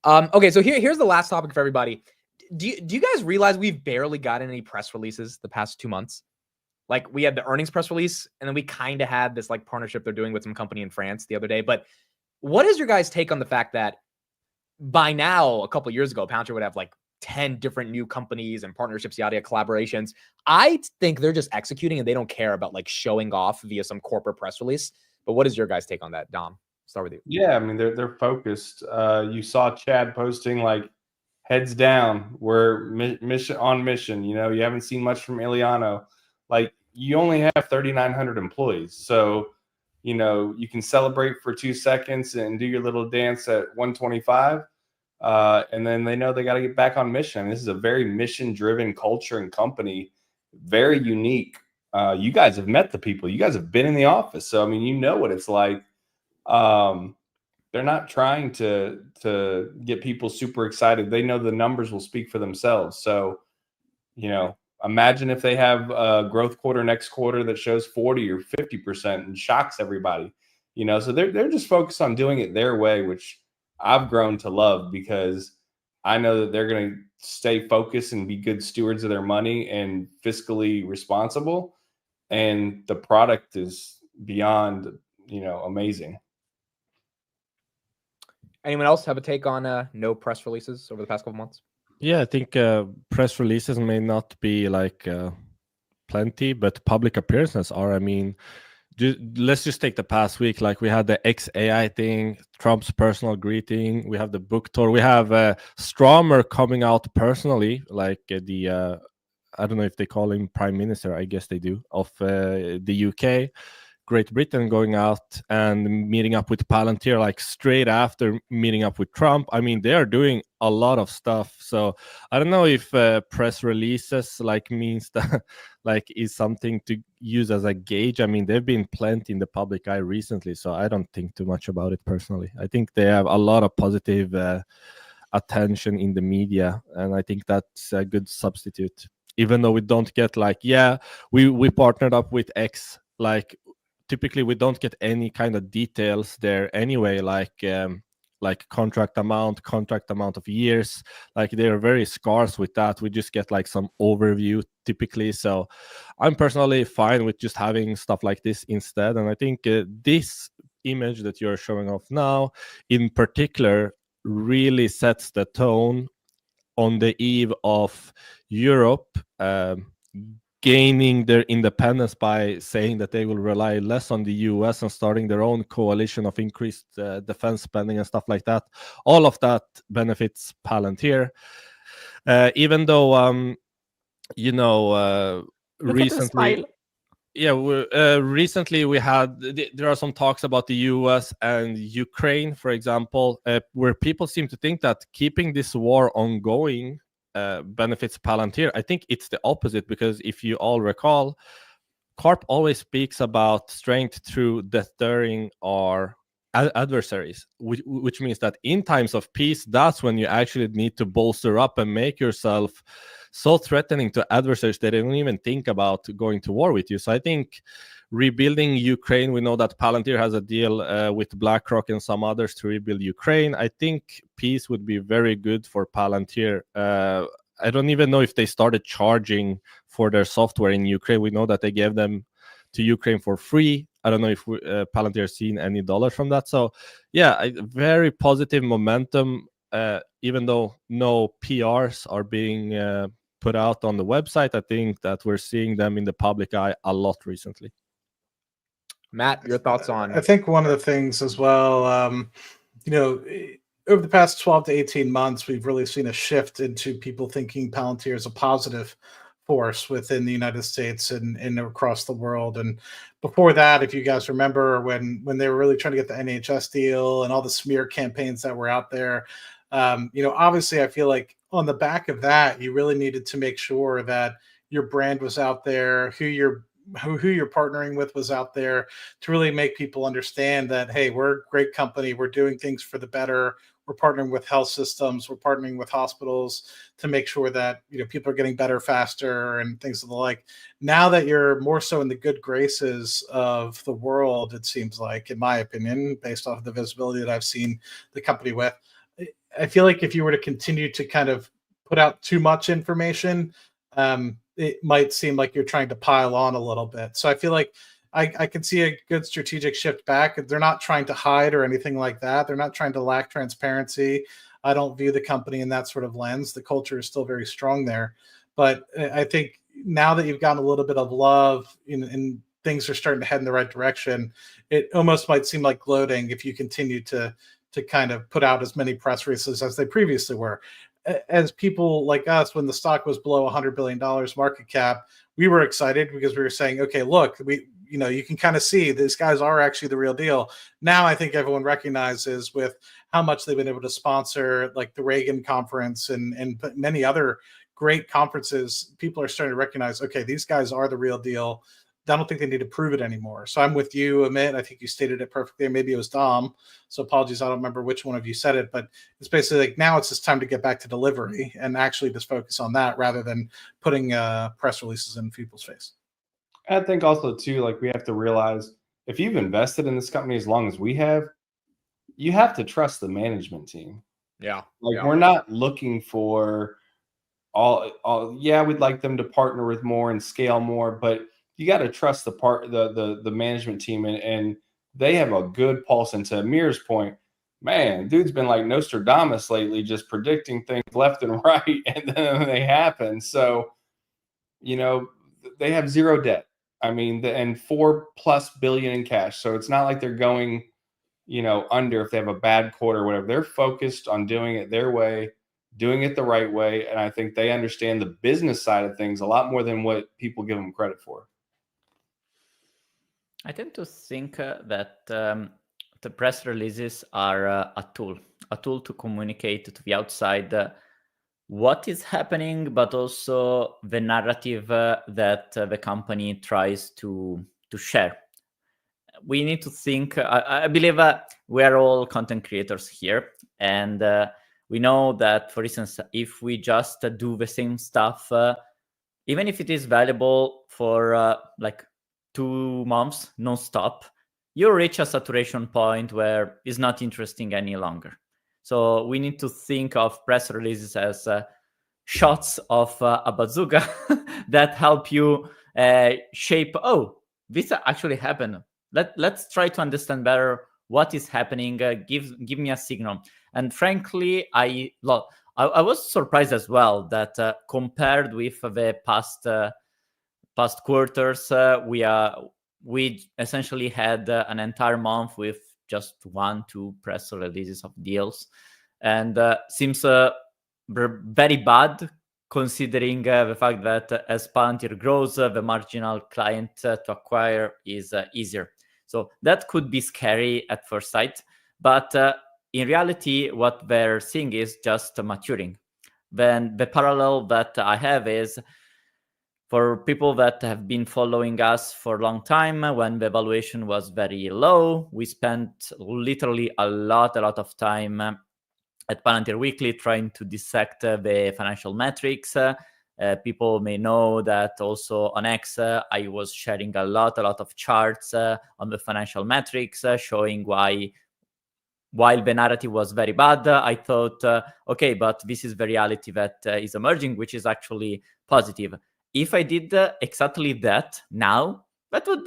Okay, so here's the last topic for everybody. Do you guys realize we've barely gotten any press releases the past 2 months? Like, we had the earnings press release, and then we kind of had this like partnership they're doing with some company in France the other day. But what is your guys' take on the fact that by now, a couple of years ago, Palantir would have like 10 different new companies and partnerships, yada, yada, collaborations? I think they're just executing and they don't care about like showing off via some corporate press release. But what is your guys' take on that, Dom? Start with you. Yeah, I mean they're focused. You saw Chad posting like heads down, we're mission on mission. You know, you haven't seen much from Ileano. Like, you only have 3,900 employees, so you know you can celebrate for 2 seconds and do your little dance at 125, and then they know they got to get back on mission. I mean, this is a very mission-driven culture and company, very unique. You guys have met the people. You guys have been in the office, so I mean, you know what it's like. They're not trying to get people super excited. They know the numbers will speak for themselves. So, you know, imagine if they have a growth quarter next quarter that shows 40 or 50% and shocks everybody. You know, so they're just focused on doing it their way, which I've grown to love, because I know that they're going to stay focused and be good stewards of their money and fiscally responsible. And the product is beyond, you know, amazing. Anyone else have a take on no press releases over the past couple months? Yeah, I think press releases may not be like plenty, but public appearances are. I mean, let's just take the past week. Like, we had the XAI thing, Trump's personal greeting. We have the book tour. We have Stromer coming out personally, like the I don't know if they call him prime minister. I guess they do, of the UK. Great Britain going out and meeting up with Palantir like straight after meeting up with Trump. I mean, they are doing a lot of stuff. So I don't know if press releases like means that like is something to use as a gauge. I mean, they've been plenty in the public eye recently, so I don't think too much about it personally. I think they have a lot of positive attention in the media, and I think that's a good substitute. Even though we don't get like, yeah, we partnered up with X, like typically we don't get any kind of details there anyway, like contract amount of years. Like, they're very scarce with that. We just get like some overview typically. So I'm personally fine with just having stuff like this instead. And I think this image that you're showing off now in particular really sets the tone on the eve of Europe gaining their independence by saying that they will rely less on the US and starting their own coalition of increased defense spending and stuff like that. All of that benefits Palantir. Even though, you know, recently... Yeah, recently we had, there are some talks about the US and Ukraine, for example, where people seem to think that keeping this war ongoing benefits Palantir. I think it's the opposite, because if you all recall, Corp always speaks about strength through deterring our adversaries, which means that in times of peace, that's when you actually need to bolster up and make yourself so threatening to adversaries that they don't even think about going to war with you. So I think rebuilding Ukraine, we know that Palantir has a deal with BlackRock and some others to rebuild Ukraine. I think peace would be very good for Palantir. I don't even know if they started charging for their software in Ukraine. We know that they gave them to Ukraine for free. I don't know if Palantir has seen any dollars from that. So yeah, very positive momentum, even though no PRs are being put out on the website. I think that we're seeing them in the public eye a lot recently. Matt, your thoughts on... I think one of the things as well, you know, over the past 12 to 18 months, we've really seen a shift into people thinking Palantir is a positive force within the United States and across the world. And before that, if you guys remember when they were really trying to get the NHS deal and all the smear campaigns that were out there, you know, obviously I feel like on the back of that, you really needed to make sure that your brand was out there, who you're partnering with was out there, to really make people understand that, hey, we're a great company, we're doing things for the better, we're partnering with health systems, we're partnering with hospitals to make sure that, you know, people are getting better faster and things of the like. Now that you're more so in the good graces of the world, it seems like, in my opinion, based off of the visibility that I've seen the company with, I feel like if you were to continue to kind of put out too much information, it might seem like you're trying to pile on a little bit. So I feel like I can see a good strategic shift back. They're not trying to hide or anything like that. They're not trying to lack transparency. I don't view the company in that sort of lens. The culture is still very strong there. But I think now that you've gotten a little bit of love and things are starting to head in the right direction, it almost might seem like gloating if you continue to kind of put out as many press releases as they previously were. As people like us, when the stock was below $100 billion market cap, we were excited because we were saying, okay, look, you can kind of see these guys are actually the real deal. Now I think everyone recognizes with how much they've been able to sponsor, like the Reagan conference and many other great conferences, people are starting to recognize, okay, these guys are the real deal. I don't think they need to prove it anymore. So I'm with you, Amit. I think you stated it perfectly. Maybe it was Dom. So apologies, I don't remember which one of you said it, but it's basically like now it's just time to get back to delivery and actually just focus on that rather than putting press releases in people's face. I think also too, like we have to realize if you've invested in this company as long as we have, you have to trust the management team. Yeah. Like we're not looking for all. Yeah, we'd like them to partner with more and scale more, but you got to trust the management team, and they have a good pulse. And to Amir's point, man, dude's been like Nostradamus lately, just predicting things left and right, and then they happen. So, they have zero debt. I mean, and $4+ billion in cash. So it's not like they're going, under if they have a bad quarter or whatever. They're focused on doing it their way, doing it the right way. And I think they understand the business side of things a lot more than what people give them credit for. I tend to think that the press releases are a tool to communicate to the outside what is happening, but also the narrative that the company tries to share. We need to think, I believe we are all content creators here, and we know that, for instance, if we just do the same stuff, even if it is valuable for like 2 months non-stop, you reach a saturation point where it's not interesting any longer. So we need to think of press releases as shots of a bazooka that help you shape, oh, this actually happened. Let's try to understand better what is happening. Give me a signal. And frankly, I was surprised as well that compared with the past quarters, we essentially had an entire month with just 1-2 press releases of deals, and seems very bad considering the fact that as Palantir grows, the marginal client to acquire is easier. So that could be scary at first sight, but in reality, what they're seeing is just maturing. Then the parallel that I have is, for people that have been following us for a long time, when the valuation was very low, we spent literally a lot of time at Palantir Weekly trying to dissect the financial metrics. People may know that also on X, I was sharing a lot of charts on the financial metrics, showing why, while the narrative was very bad, I thought, okay, but this is the reality that is emerging, which is actually positive. If I did exactly that now, that would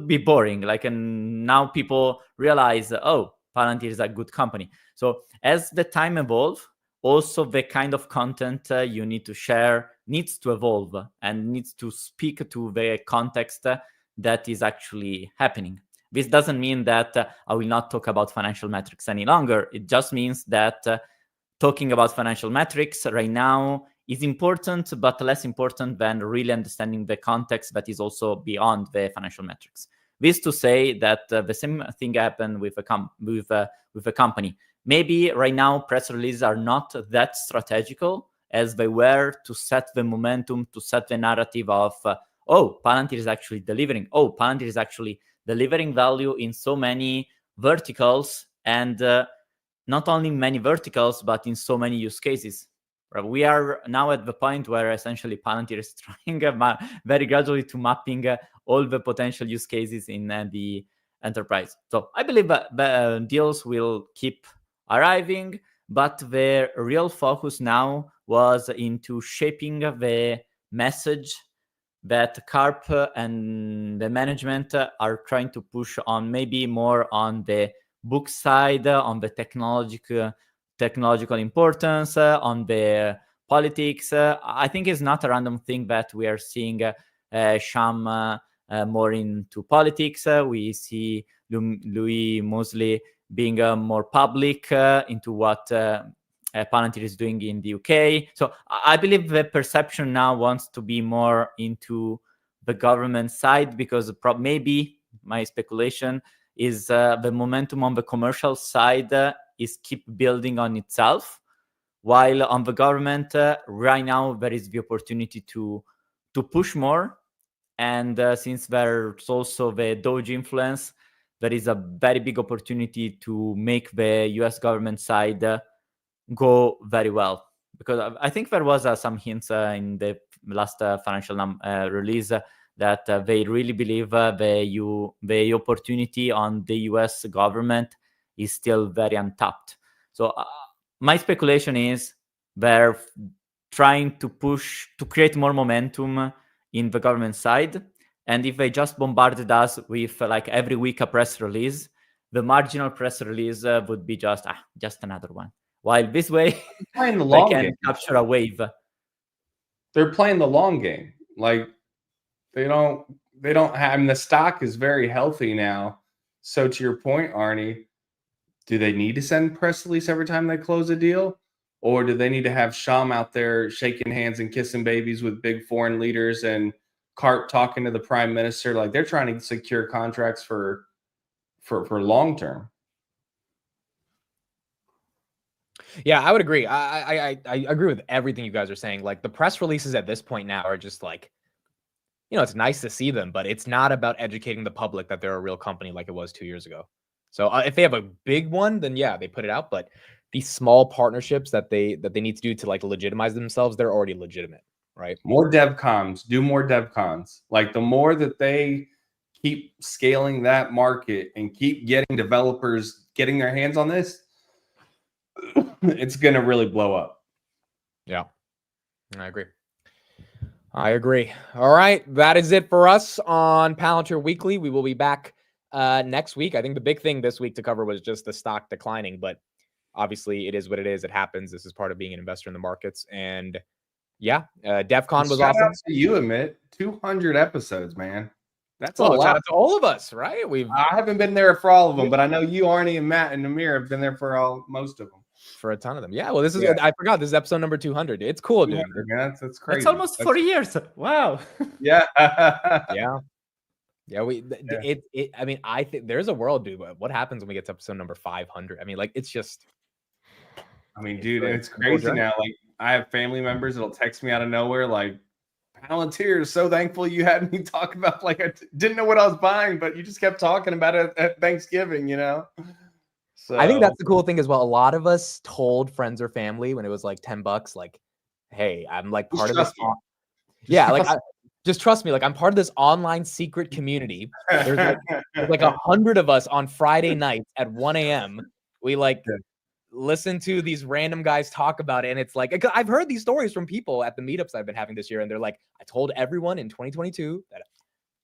be boring. Like, and now people realize, oh, Palantir is a good company. So as the time evolves, also the kind of content you need to share needs to evolve and needs to speak to the context that is actually happening. This doesn't mean that I will not talk about financial metrics any longer. It just means that talking about financial metrics right now is important, but less important than really understanding the context that is also beyond the financial metrics. This to say that the same thing happened with a company. Maybe right now press releases are not that strategical as they were to set the momentum, to set the narrative of, oh, Palantir is actually delivering. Oh, Palantir is actually delivering value in so many verticals, and not only many verticals, but in so many use cases. We are now at the point where essentially Palantir is trying very gradually to mapping all the potential use cases in the enterprise. So I believe that deals will keep arriving, but the real focus now was into shaping the message that Carp and the management are trying to push on, maybe more on the book side, on the technological importance, on the politics. I think it's not a random thing that we are seeing Sham more into politics. We see Louis Mosley being more public into what Palantir is doing in the UK. So I believe the perception now wants to be more into the government side, because maybe my speculation is the momentum on the commercial side is keep building on itself, while on the government right now there is the opportunity to push more. And since there's also the Doge influence, there is a very big opportunity to make the US government side go very well. Because I think there was some hints in the last financial release that they really believe the opportunity on the US government is still very untapped. So my speculation is they're trying to push to create more momentum in the government side. And if they just bombarded us with like every week a press release, the marginal press release would be just another one. While this way, playing the they long can game. capture a wave. They're playing the long game. Like they don't have, I mean, the stock is very healthy now. So to your point, Arnie, do they need to send press release every time they close a deal? Or do they need to have Sham out there shaking hands and kissing babies with big foreign leaders and Carp talking to the prime minister? Like they're trying to secure contracts for long term. Yeah, I would agree. I agree with everything you guys are saying. Like the press releases at this point now are just like, it's nice to see them, but it's not about educating the public that they're a real company like it was 2 years ago. So if they have a big one, then yeah, they put it out. But these small partnerships that they need to do to like legitimize themselves, they're already legitimate, right? More DevCons, do more DevCons. Like the more that they keep scaling that market and keep getting developers getting their hands on this, it's going to really blow up. Yeah, I agree. All right, that is it for us on Palantir Weekly. We will be back next week. I think the big thing this week to cover was just the stock declining, but obviously it is what it is. It happens. This is part of being an investor in the markets. And yeah, DEF CON was awesome. Out to you, Amit. 200 episodes, man. That's a lot. Shout out to all of us, right? I haven't been there for all of them, but I know you, Arnie, and Matt, and Namir have been there for most of them. For a ton of them. Yeah, well, this is I forgot this is episode number 200. It's cool, dude. Yeah, that's crazy. It's almost 4 years. Wow. Yeah. Yeah. I mean, I think there's a world, dude. What happens when we get to episode number 500? I mean, like, it's just. I mean, dude, it's crazy now. Like, I have family members that'll text me out of nowhere, like, Palantir, so thankful you had me talk about, like, I didn't know what I was buying, but you just kept talking about it at Thanksgiving, So I think that's the cool thing as well. A lot of us told friends or family when it was like $10, like, hey, I'm like part of this. Yeah, like just trust me. Like I'm part of this online secret community. There's like 100 of us on Friday nights at 1 a.m. We listen to these random guys talk about it. And it's like, I've heard these stories from people at the meetups I've been having this year. And they're like, I told everyone in 2022 that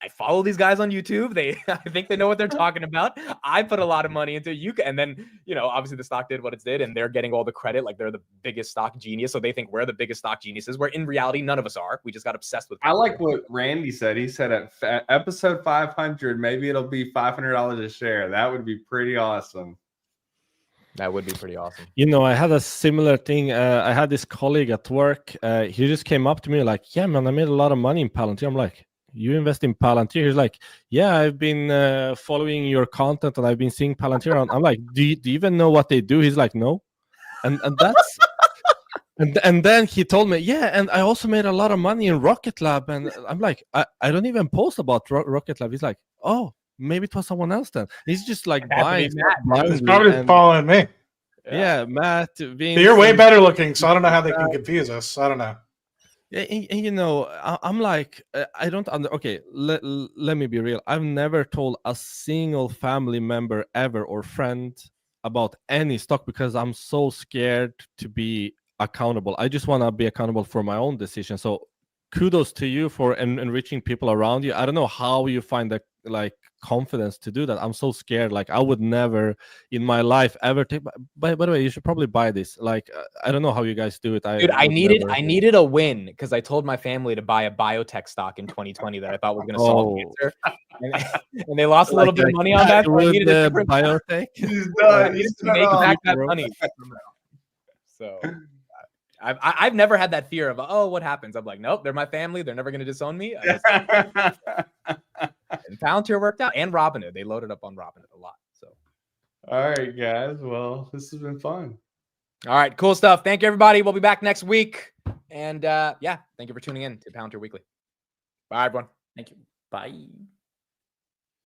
I follow these guys on YouTube. I think they know what they're talking about. I put a lot of money into you. And then, obviously the stock did what it did and they're getting all the credit. Like they're the biggest stock genius. So they think we're the biggest stock geniuses, where in reality, none of us are. We just got obsessed with it. I like what Randy said. He said at episode 500, maybe it'll be $500 a share. That would be pretty awesome. That would be pretty awesome. I had a similar thing. I had this colleague at work. He just came up to me like, yeah, man, I made a lot of money in Palantir. I'm like, you invest in Palantir? He's like, yeah, I've been following your content and I've been seeing Palantir. I'm like, do you even know what they do? He's like, no. And that's and then he told me, yeah, and I also made a lot of money in Rocket Lab. And I'm like, I don't even post about Rocket Lab. He's like, oh, maybe it was someone else then. He's just like buying. He's probably following me. Yeah, Matt. You're way better looking, so I don't know how they can confuse us. I don't know. Yeah, and I'm like, I don't okay, let me be real. I've never told a single family member ever or friend about any stock because I'm so scared to be accountable. I just want to be accountable for my own decision. So kudos to you for enriching people around you. I don't know how you find the like confidence to do that. I'm so scared. Like I would never in my life ever take. By the way, you should probably buy this. Like I don't know how you guys do it. Dude, I needed a win because I told my family to buy a biotech stock in 2020 that I thought was going to solve cancer, and they lost a little bit of money on that. So I needed a different biotech. I needed to make back that money. So I've never had that fear of, oh, what happens? I'm like, nope, they're my family. They're never going to disown me. And Palantir worked out, and Robinhood. They loaded up on Robinhood a lot. So, all right, guys. Well, this has been fun. All right, cool stuff. Thank you, everybody. We'll be back next week. And yeah, thank you for tuning in to Palantir Weekly. Bye, everyone. Thank you. Bye.